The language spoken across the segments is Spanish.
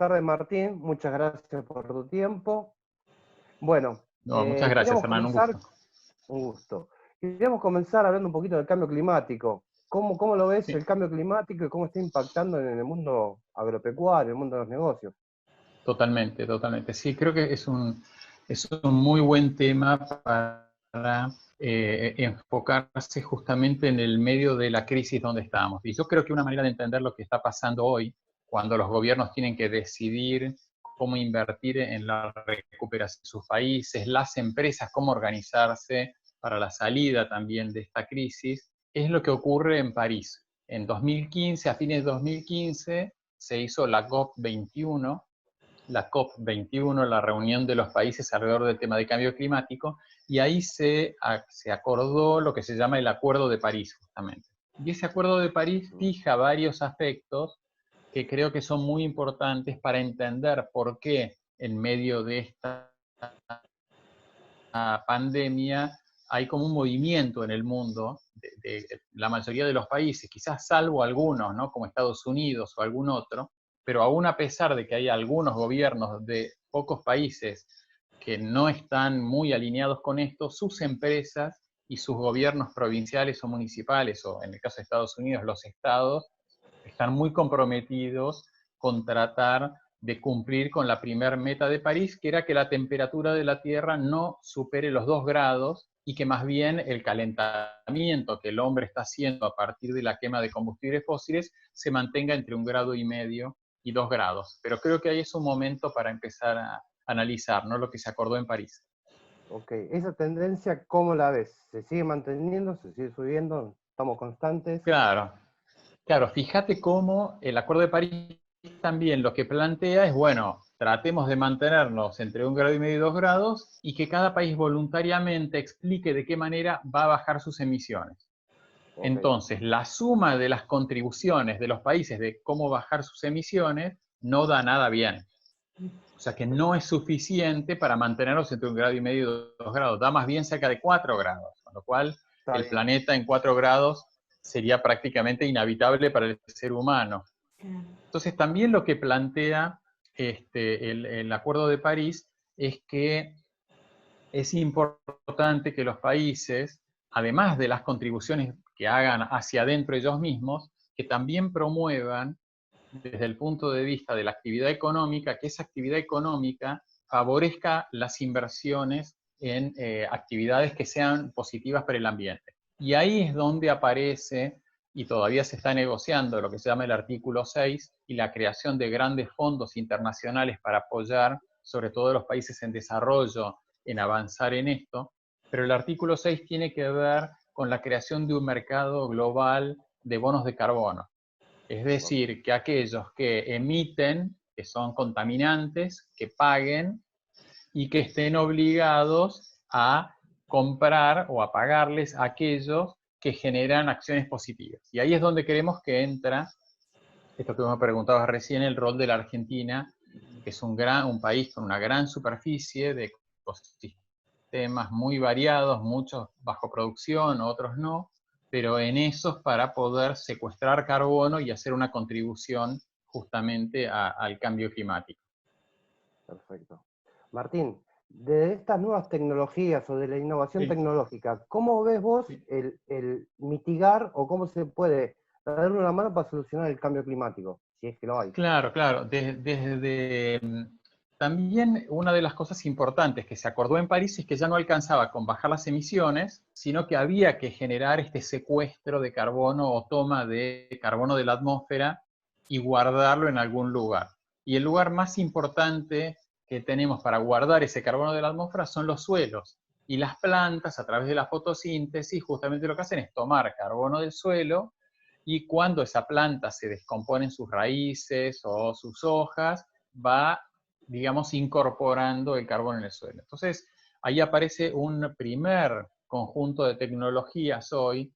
tardes, Martín. Muchas gracias por tu tiempo. Bueno, No, muchas gracias, queríamos Hernán, un comenzar, gusto. un gusto. Queríamos comenzar hablando un poquito del cambio climático. ¿Cómo lo ves Sí, el cambio climático y cómo está impactando en el mundo agropecuario, en el mundo de los negocios? totalmente, totalmente. Sí, creo que es un muy buen tema para enfocarse justamente en el medio de la crisis donde estamos. Y yo creo que una manera de entender lo que está pasando hoy, cuando los gobiernos tienen que decidir cómo invertir en la recuperación de sus países, las empresas, cómo organizarse para la salida también de esta crisis, es lo que ocurre en París. En 2015, a fines de 2015, se hizo la COP21, la reunión de los países alrededor del tema de cambio climático, y ahí se acordó lo que se llama el Acuerdo de París, justamente. Y ese Acuerdo de París fija varios aspectos que creo que son muy importantes para entender por qué en medio de esta pandemia hay como un movimiento en el mundo de la mayoría de los países, quizás salvo algunos, ¿no? Como Estados Unidos o algún otro, pero aún a pesar de que hay algunos gobiernos de pocos países que no están muy alineados con esto, sus empresas y sus gobiernos provinciales o municipales, o en el caso de Estados Unidos, los estados, están muy comprometidos con tratar de cumplir con la primer meta de París, que era que la temperatura de la Tierra no supere los 2 grados y que más bien el calentamiento que el hombre está haciendo a partir de la quema de combustibles fósiles se mantenga entre 1,5 grados y 2 grados. Pero creo que ahí es un momento para empezar a analizar, ¿no?, lo que se acordó en París. Ok, esa tendencia, ¿cómo la ves? ¿Se sigue manteniendo? ¿Se sigue subiendo? ¿Estamos constantes? Claro, claro, fíjate cómo el Acuerdo de París también lo que plantea es, bueno, tratemos de mantenernos entre 1,5 grados y 2 grados y que cada país voluntariamente explique de qué manera va a bajar sus emisiones. Ok, Entonces, la suma de las contribuciones de los países de cómo bajar sus emisiones no da nada bien. O sea que no es suficiente para mantenernos entre 1,5 grados y 2 grados, da más bien cerca de 4 grados, con lo cual está el bien. planeta en 4 grados sería prácticamente inhabitable para el ser humano. Entonces, también lo que plantea el Acuerdo de París es que es importante que los países, además de las contribuciones que hagan hacia adentro ellos mismos, que también promuevan desde el punto de vista de la actividad económica, que esa actividad económica favorezca las inversiones en actividades que sean positivas para el ambiente. Y ahí es donde aparece, y todavía se está negociando, lo que se llama el artículo 6 y la creación de grandes fondos internacionales para apoyar, sobre todo los países en desarrollo, en avanzar en esto. Pero el artículo 6 tiene que ver con la creación de un mercado global de bonos de carbono. Es decir, que aquellos que emiten, que son contaminantes, que paguen y que estén obligados a comprar o a pagarles a aquellos que generan acciones positivas. Y ahí es donde creemos que entra, esto que me preguntabas recién, el rol de la Argentina, que es un país con una gran superficie de ecosistemas muy variados, muchos bajo producción, otros no, pero en esos para poder secuestrar carbono y hacer una contribución justamente al cambio climático. Perfecto. Martín, de estas nuevas tecnologías o de la innovación Sí, tecnológica, ¿cómo ves vos sí. el mitigar o cómo se puede darle una mano para solucionar el cambio climático? Si es que lo hay. Claro, claro. También una de las cosas importantes que se acordó en París es que ya no alcanzaba con bajar las emisiones, sino que había que generar este secuestro de carbono o toma de carbono de la atmósfera y guardarlo en algún lugar. Y el lugar más importante que tenemos para guardar ese carbono de la atmósfera son los suelos. Y las plantas, a través de la fotosíntesis, justamente lo que hacen es tomar carbono del suelo, y cuando esa planta se descompone en sus raíces o sus hojas, va, digamos, incorporando el carbono en el suelo. Entonces, ahí aparece un primer conjunto de tecnologías hoy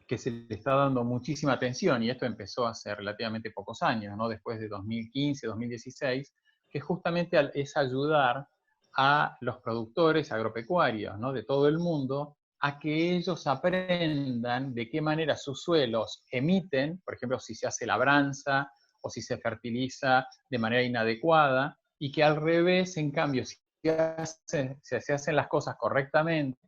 que se le está dando muchísima atención, y esto empezó hace relativamente pocos años, ¿no?, después de 2015, 2016, que justamente es ayudar a los productores agropecuarios, ¿no?, de todo el mundo, a que ellos aprendan de qué manera sus suelos emiten, por ejemplo, si se hace labranza o si se fertiliza de manera inadecuada, y que al revés, en cambio, si se hacen las cosas correctamente,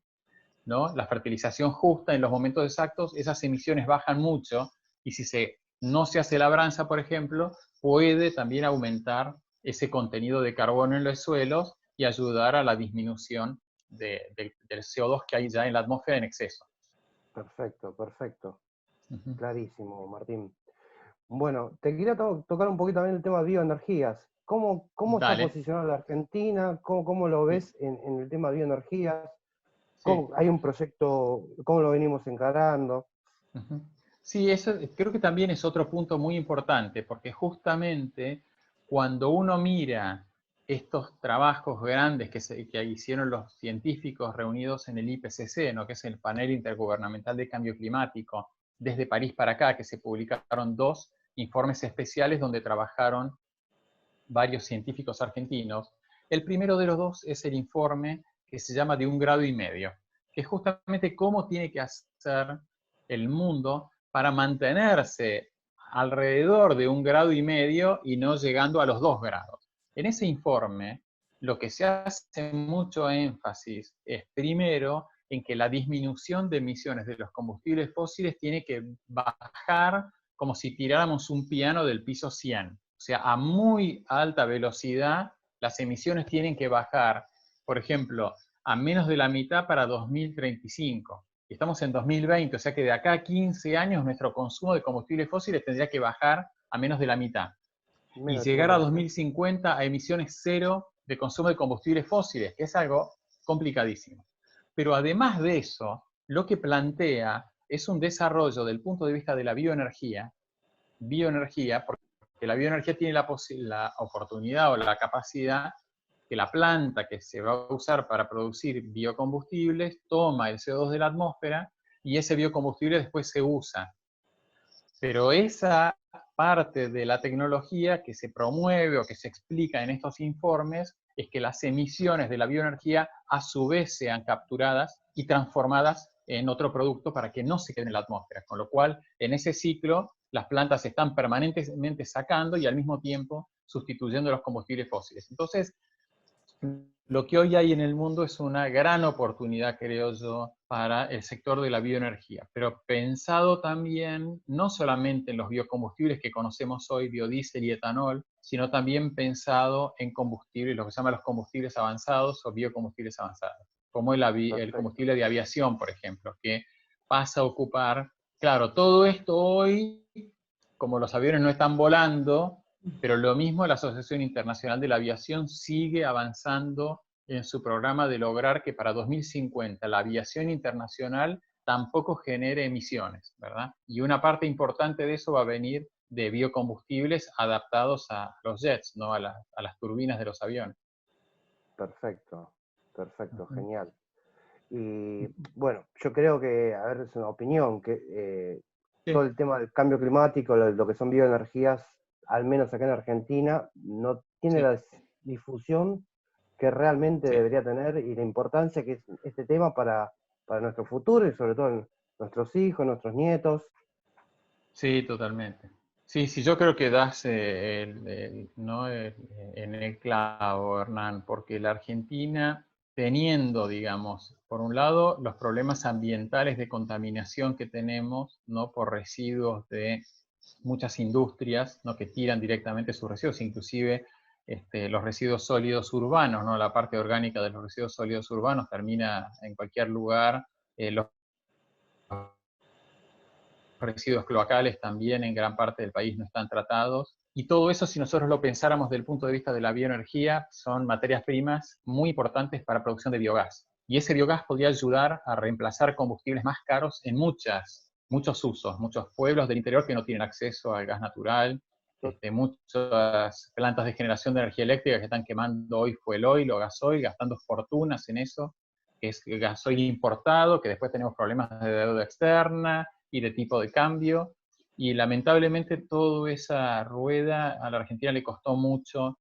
¿no? La fertilización justa en los momentos exactos, esas emisiones bajan mucho, y si no se hace labranza, por ejemplo, puede también aumentar ese contenido de carbono en los suelos y ayudar a la disminución del CO2 que hay ya en la atmósfera en exceso. Perfecto, perfecto. Uh-huh. Clarísimo, Martín. Bueno, te quería tocar un poquito también el tema de bioenergías. ¿Cómo está Dale. posicionada la Argentina? ¿Cómo lo ves en el tema de bioenergías? Sí. ¿Hay un proyecto? ¿Cómo lo venimos encarando? Uh-huh. Sí, eso creo que también es otro punto muy importante, porque justamente cuando uno mira estos trabajos grandes que hicieron los científicos reunidos en el IPCC, ¿no? Que es el Panel Intergubernamental de Cambio Climático, desde París para acá, que se publicaron 2 informes especiales donde trabajaron varios científicos argentinos. El primero de los 2 es el informe que se llama de 1,5 grados, que es justamente cómo tiene que hacer el mundo para mantenerse alrededor de 1,5 grados y no llegando a los 2 grados. En ese informe, lo que se hace mucho énfasis es, primero, en que la disminución de emisiones de los combustibles fósiles tiene que bajar como si tiráramos un piano del piso 100. O sea, a muy alta velocidad, las emisiones tienen que bajar, por ejemplo, a menos de la mitad para 2035. Estamos en 2020, o sea que de acá a 15 años nuestro consumo de combustibles fósiles tendría que bajar a menos de la mitad. Y Menos de llegar a 50. 2050 a emisiones cero de consumo de combustibles fósiles, que es algo complicadísimo. Pero además de eso, lo que plantea es un desarrollo del punto de vista de la bioenergía, porque la bioenergía tiene la oportunidad o la capacidad que la planta que se va a usar para producir biocombustibles toma el CO2 de la atmósfera y ese biocombustible después se usa. Pero esa parte de la tecnología que se promueve o que se explica en estos informes es que las emisiones de la bioenergía a su vez sean capturadas y transformadas en otro producto para que no se quede en la atmósfera. Con lo cual, en ese ciclo, las plantas están permanentemente sacando y al mismo tiempo sustituyendo los combustibles fósiles. Entonces, lo que hoy hay en el mundo es una gran oportunidad, creo yo, para el sector de la bioenergía, pero pensado también no solamente en los biocombustibles que conocemos hoy, biodiesel y etanol, sino también pensado en combustibles, lo que se llama los combustibles avanzados o biocombustibles avanzados, como el Perfecto. combustible de aviación, por ejemplo, que pasa a ocupar, claro, todo esto hoy, como los aviones no están volando, pero lo mismo la Asociación Internacional de la Aviación sigue avanzando en su programa de lograr que para 2050 la aviación internacional tampoco genere emisiones, ¿verdad? Y una parte importante de eso va a venir de biocombustibles adaptados a los jets, ¿no? A las turbinas de los aviones. Perfecto. Perfecto, Uh-huh. genial. Y bueno, yo creo que, a ver, es una opinión, que todo Sí, el tema del cambio climático, lo que son bioenergías, al menos acá en Argentina, no tiene sí, la difusión que realmente sí. debería tener y la importancia que es este tema para nuestro futuro y sobre todo nuestros hijos, nuestros nietos. Sí, totalmente. Sí, sí, yo creo que das ¿no? En el clavo, Hernán, porque la Argentina, teniendo, digamos, por un lado, los problemas ambientales de contaminación que tenemos, ¿no? Por residuos de muchas industrias, ¿no? Que tiran directamente sus residuos, inclusive los residuos sólidos urbanos, ¿no? La parte orgánica de los residuos sólidos urbanos termina en cualquier lugar. Los residuos cloacales también en gran parte del país no están tratados. Y todo eso, si nosotros lo pensáramos desde el punto de vista de la bioenergía, son materias primas muy importantes para la producción de biogás. Y ese biogás podría ayudar a reemplazar combustibles más caros en muchos usos, muchos pueblos del interior que no tienen acceso al gas natural, muchas plantas de generación de energía eléctrica que están quemando hoy fueloil o gasoil, gastando fortunas en eso, que es gasoil importado, que después tenemos problemas de deuda externa, y de tipo de cambio, y lamentablemente toda esa rueda a la Argentina le costó mucho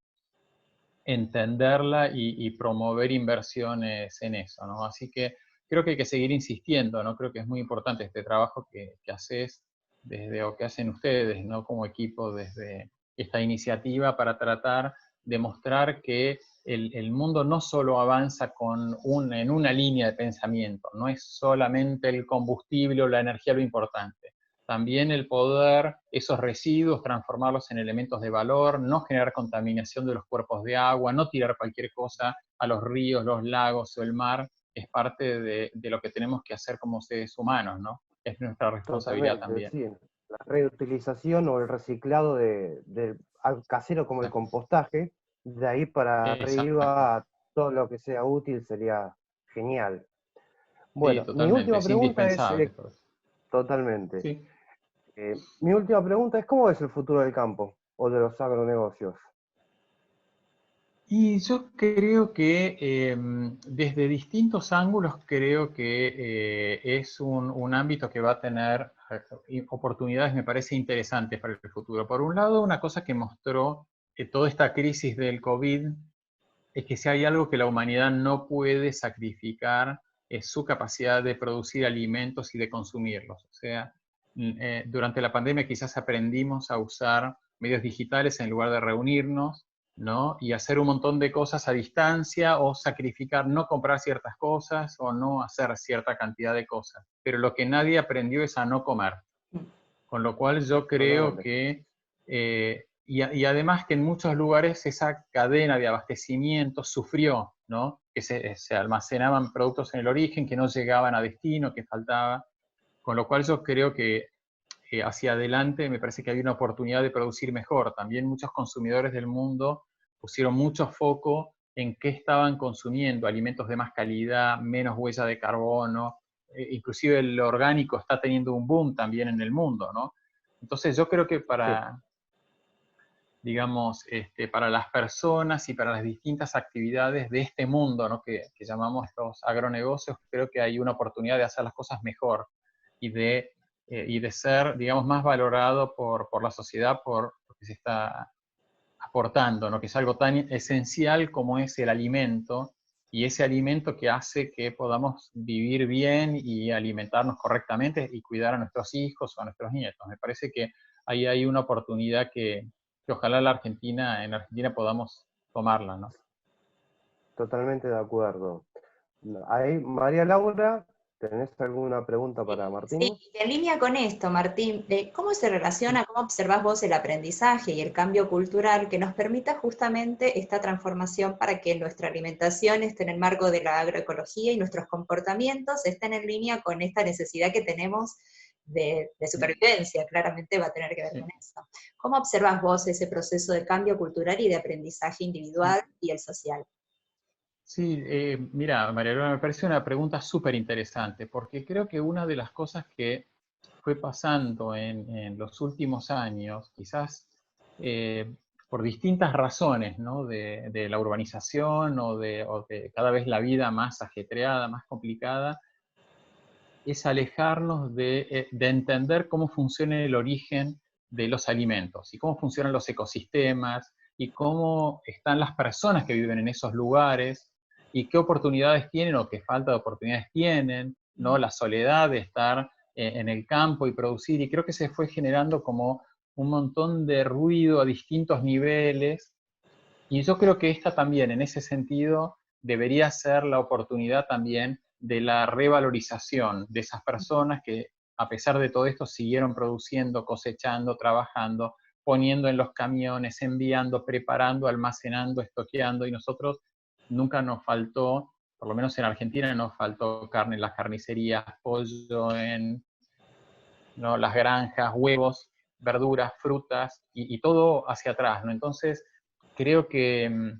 entenderla y promover inversiones en eso, ¿no? Así que creo que hay que seguir insistiendo, ¿no? Creo que es muy importante este trabajo que haces desde, o que hacen ustedes, ¿no? Como equipo desde esta iniciativa para tratar de mostrar que el mundo no solo avanza en una línea de pensamiento, no es solamente el combustible o la energía lo importante. También el poder, esos residuos, transformarlos en elementos de valor, no generar contaminación de los cuerpos de agua, no tirar cualquier cosa a los ríos, los lagos o el mar, es parte de lo que tenemos que hacer como seres humanos, ¿no? Es nuestra responsabilidad Totalmente, también. sí. La reutilización o el reciclado de algo casero como el Exacto. compostaje, de ahí para Exacto. arriba todo lo que sea útil sería genial. Sí, Bueno, mi totalmente, última es pregunta es, indispensable. totalmente, Sí. mi última pregunta es, ¿cómo es el futuro del campo o de los agronegocios? Y yo creo que desde distintos ángulos creo que es un ámbito que va a tener oportunidades, me parece, interesantes para el futuro. Por un lado, una cosa que mostró toda esta crisis del COVID es que si hay algo que la humanidad no puede sacrificar es su capacidad de producir alimentos y de consumirlos. O sea, durante la pandemia quizás aprendimos a usar medios digitales en lugar de reunirnos, ¿no? Y hacer un montón de cosas a distancia o sacrificar, no comprar ciertas cosas o no hacer cierta cantidad de cosas. Pero lo que nadie aprendió es a no comer. Con lo cual yo creo Totalmente. que, y además que en muchos lugares esa cadena de abastecimiento sufrió, ¿no? Que se almacenaban productos en el origen, que no llegaban a destino, que faltaba. Con lo cual yo creo que hacia adelante me parece que hay una oportunidad de producir mejor. También muchos consumidores del mundo pusieron mucho foco en qué estaban consumiendo, alimentos de más calidad, menos huella de carbono, inclusive el orgánico está teniendo un boom también en el mundo, ¿no? Entonces yo creo que Sí, digamos, para las personas y para las distintas actividades de este mundo, ¿no? que llamamos estos agronegocios, creo que hay una oportunidad de hacer las cosas mejor y de ser, digamos, más valorado por la sociedad por lo que se está aportando, ¿no? Que es algo tan esencial como es el alimento, y ese alimento que hace que podamos vivir bien y alimentarnos correctamente y cuidar a nuestros hijos o a nuestros nietos. Me parece que ahí hay una oportunidad que ojalá en Argentina podamos tomarla, ¿no? totalmente de acuerdo. Ahí, María Laura, ¿tenés alguna pregunta para Sí, Martín? en línea con esto, Martín, ¿cómo se relaciona, cómo observás vos el aprendizaje y el cambio cultural que nos permita justamente esta transformación para que nuestra alimentación esté en el marco de la agroecología y nuestros comportamientos estén en línea con esta necesidad que tenemos de supervivencia? Claramente va a tener que ver con Sí. eso. ¿Cómo observás vos ese proceso de cambio cultural y de aprendizaje individual y el social? Sí, mira, María Elena, me parece una pregunta súper interesante, porque creo que una de las cosas que fue pasando en los últimos años, quizás por distintas razones, ¿no? De la urbanización o de cada vez la vida más ajetreada, más complicada, es alejarnos de entender cómo funciona el origen de los alimentos y cómo funcionan los ecosistemas y cómo están las personas que viven en esos lugares y qué oportunidades tienen o qué falta de oportunidades tienen, ¿no? La soledad de estar en el campo y producir, y creo que se fue generando como un montón de ruido a distintos niveles, y yo creo que esta también, en ese sentido, debería ser la oportunidad también de la revalorización de esas personas que, a pesar de todo esto, siguieron produciendo, cosechando, trabajando, poniendo en los camiones, enviando, preparando, almacenando, estoqueando, y nosotros nunca nos faltó, por lo menos en Argentina, nos faltó carne en las carnicerías, pollo en, ¿no? Las granjas, huevos, verduras, frutas, y todo hacia atrás, ¿no? Entonces, creo que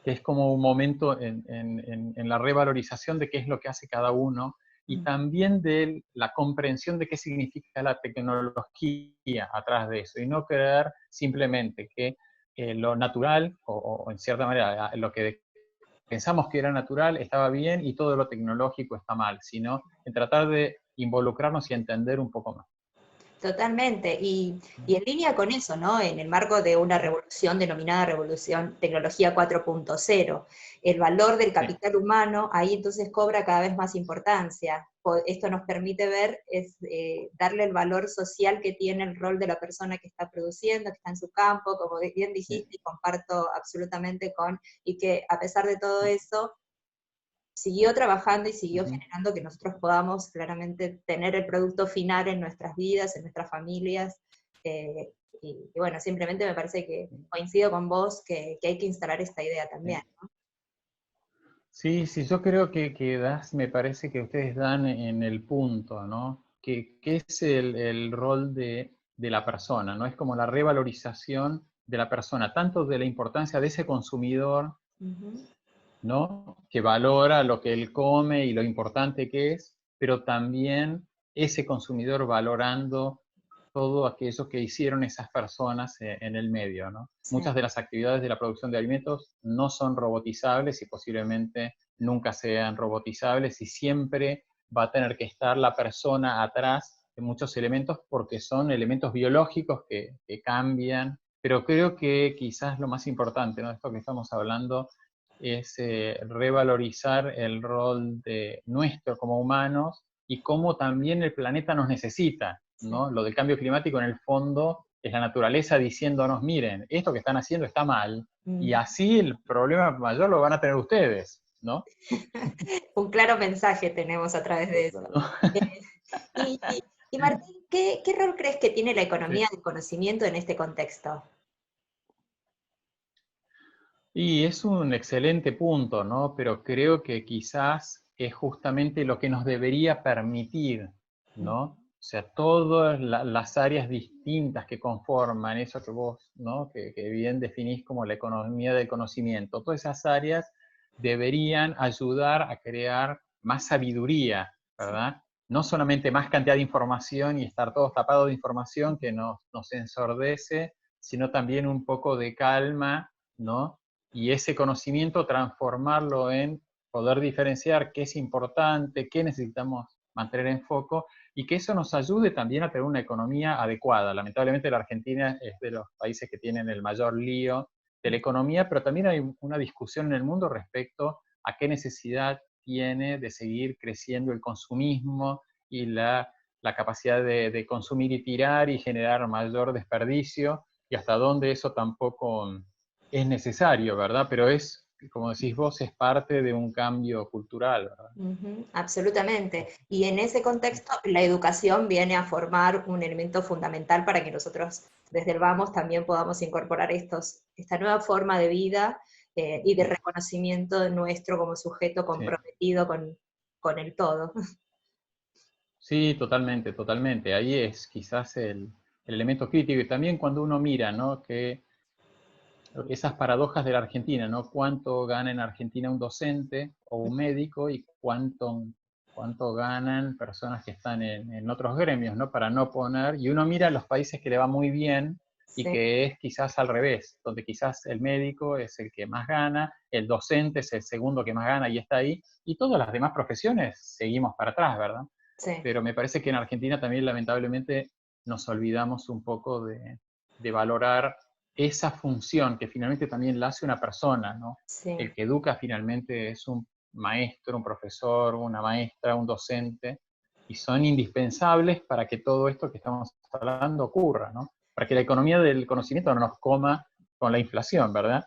es como un momento en la revalorización de qué es lo que hace cada uno y también de la comprensión de qué significa la tecnología atrás de eso y no creer simplemente que lo natural o en cierta manera lo que pensamos que era natural estaba bien y todo lo tecnológico está mal, sino en tratar de involucrarnos y entender un poco más. Totalmente, y en línea con eso, ¿no? En el marco de una revolución denominada Revolución Tecnología 4.0, el valor del Sí, capital humano ahí entonces cobra cada vez más importancia, esto nos permite ver es darle el valor social que tiene el rol de la persona que está produciendo, que está en su campo, como bien dijiste, y comparto absolutamente y que a pesar de todo eso, siguió trabajando y siguió generando que nosotros podamos claramente tener el producto final en nuestras vidas, en nuestras familias, y bueno, simplemente me parece que coincido con vos que hay que instalar esta idea también, ¿no? Sí, sí, yo creo que me parece que ustedes dan en el punto, ¿no? Que es el rol de la persona, ¿no? Es como la revalorización de la persona, tanto de la importancia de ese consumidor, ¿no? Que valora lo que él come y lo importante que es, pero también ese consumidor valorando todo aquello que hicieron esas personas en el medio, ¿no? Sí. Muchas de las actividades de la producción de alimentos no son robotizables y posiblemente nunca sean robotizables, y siempre va a tener que estar la persona atrás de muchos elementos porque son elementos biológicos que cambian, pero creo que quizás lo más importante, ¿no? De esto que estamos hablando es revalorizar el rol de nuestro como humanos y cómo también el planeta nos necesita, ¿no? Lo del cambio climático en el fondo es la naturaleza diciéndonos, miren, esto que están haciendo está mal, y así el problema mayor lo van a tener ustedes, ¿no? Un claro mensaje tenemos a través de eso. Y Martín, ¿qué rol crees que tiene la economía del conocimiento en este contexto? Y es un excelente punto, ¿no? Pero creo que quizás es justamente lo que nos debería permitir, ¿no? O sea, todas las áreas distintas que conforman eso que vos, ¿no? Que bien definís como la economía del conocimiento, todas esas áreas deberían ayudar a crear más sabiduría, ¿verdad? No solamente más cantidad de información y estar todos tapados de información que nos ensordece, sino también un poco de calma, ¿no? Y ese conocimiento transformarlo en poder diferenciar qué es importante, qué necesitamos mantener en foco, y que eso nos ayude también a tener una economía adecuada. Lamentablemente la Argentina es de los países que tienen el mayor lío de la economía, pero también hay una discusión en el mundo respecto a qué necesidad tiene de seguir creciendo el consumismo y la capacidad de consumir y tirar y generar mayor desperdicio, y hasta dónde eso tampoco es necesario, ¿verdad? Pero es, como decís vos, es parte de un cambio cultural, ¿verdad? Absolutamente. Y en ese contexto, la educación viene a formar un elemento fundamental para que nosotros, desde el Vamos, también podamos incorporar esta nueva forma de vida y de reconocimiento de nuestro como sujeto comprometido con el todo. Sí, totalmente, totalmente. Ahí es quizás el elemento crítico. Y también cuando uno mira, ¿no? Que esas paradojas de la Argentina, ¿no? Cuánto gana en Argentina un docente o un médico y cuánto ganan personas que están en otros gremios, ¿no? Para no poner, y uno mira los países que le va muy bien y que es quizás al revés, donde quizás el médico es el que más gana, el docente es el segundo que más gana y está ahí, y todas las demás profesiones seguimos para atrás, ¿verdad? Sí. Pero me parece que en Argentina también lamentablemente nos olvidamos un poco de valorar esa función que finalmente también la hace una persona, ¿no? Sí. El que educa finalmente es un maestro, un profesor, una maestra, un docente, y son indispensables para que todo esto que estamos hablando ocurra, ¿no? Para que la economía del conocimiento no nos coma con la inflación, ¿verdad?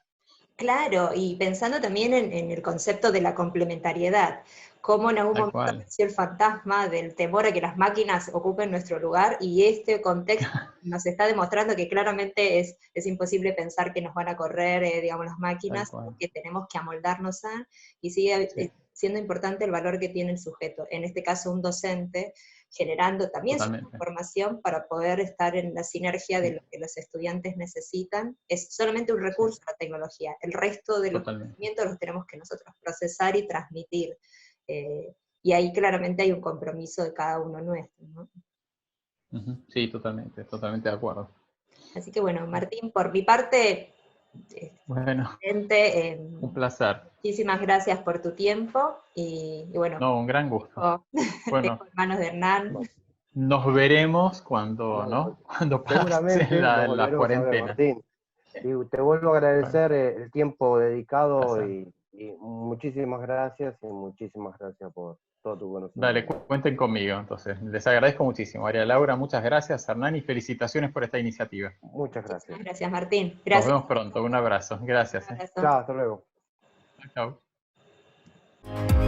Claro, y pensando también en el concepto de la complementariedad, cómo en algún momento apareció el fantasma del temor a que las máquinas ocupen nuestro lugar, y este contexto nos está demostrando que claramente es imposible pensar que nos van a correr, digamos, las máquinas, porque tenemos que amoldarnos y sigue siendo importante el valor que tiene el sujeto, en este caso un docente, generando también su formación para poder estar en la sinergia de lo que los estudiantes necesitan. Es solamente un recurso la tecnología, el resto de los conocimientos los tenemos que nosotros procesar y transmitir. Y ahí claramente hay un compromiso de cada uno nuestro, ¿no? Sí, totalmente de acuerdo. Así que bueno, Martín, por mi parte, bueno, un placer. Muchísimas gracias por tu tiempo y bueno. No, un gran gusto. Bueno, en manos de Hernán. Nos veremos cuando, ¿no? Cuando pase la cuarentena. Martín. Y te vuelvo a agradecer el tiempo dedicado y muchísimas gracias por todo tu conocimiento. Dale, cuenten conmigo, entonces. Les agradezco muchísimo. María Laura, muchas gracias. Hernán, y felicitaciones por esta iniciativa. Muchas gracias. Muchas gracias, Martín. Gracias. Nos vemos pronto. Un abrazo. Gracias. Un abrazo. Chao, hasta luego. Chao.